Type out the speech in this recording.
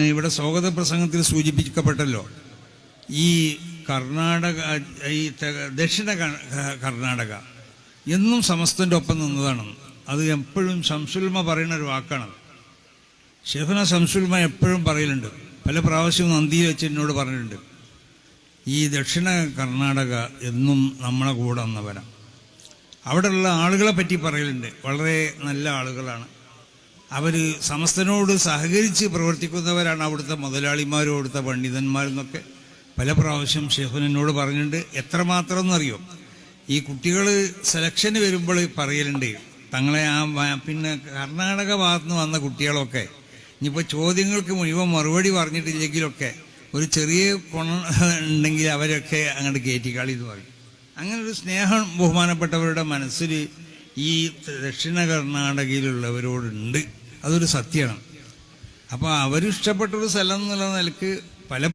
ഇവിടെ സ്വാഗത പ്രസംഗത്തിൽ സൂചിപ്പിക്കപ്പെട്ടല്ലോ, ഈ കർണാടക, ഈ ദക്ഷിണ കർണാടക എന്നും സമസ്തൻ്റെ ഒപ്പം നിന്നതാണ്. അത് എപ്പോഴും ശംസുൽമ പറയുന്ന ഒരു വാക്കാണ്. ഷെയ്ഖുന ശംസുൽമ എപ്പോഴും പറയലുണ്ട്, പല പ്രാവശ്യവും നന്ദിയിൽ വെച്ച് എന്നോട് പറഞ്ഞിട്ടുണ്ട്, ഈ ദക്ഷിണ കർണാടക എന്നും നമ്മളെ കൂടെ വന്നവരാണ്. അവിടെയുള്ള ആളുകളെ പറ്റി പറയലുണ്ട്, വളരെ നല്ല ആളുകളാണ് അവർ, സമസ്തനോട് സഹകരിച്ച് പ്രവർത്തിക്കുന്നവരാണ് അവിടുത്തെ മുതലാളിമാരും അവിടുത്തെ പണ്ഡിതന്മാരെന്നൊക്കെ പല പ്രാവശ്യം ഷെയ്ഖുനോട് പറഞ്ഞിട്ടുണ്ട്. എത്രമാത്രം എന്നറിയോ, ഈ കുട്ടികൾ സെലക്ഷന് വരുമ്പോൾ പറയലുണ്ട്, തങ്ങളെ പിന്നെ കർണാടക ഭാഗത്ത് നിന്ന് വന്ന കുട്ടികളൊക്കെ ഇനിയിപ്പോൾ ചോദ്യങ്ങൾക്ക് മുഴുവൻ മറുപടി പറഞ്ഞിട്ടില്ലെങ്കിലൊക്കെ ഒരു ചെറിയ ഉണ്ടെങ്കിൽ അവരൊക്കെ അങ്ങോട്ട് കയറ്റിക്കാളി എന്ന് പറയും. അങ്ങനെ ഒരു സ്നേഹം ബഹുമാനപ്പെട്ടവരുടെ മനസ്സിൽ ഈ ദക്ഷിണ കർണാടകയിലുള്ളവരോടുണ്ട്. അതൊരു സത്യമാണ്. അപ്പോൾ അവരിഷ്ടപ്പെട്ടൊരു സ്ഥലം എന്നുള്ള നിലക്ക് പല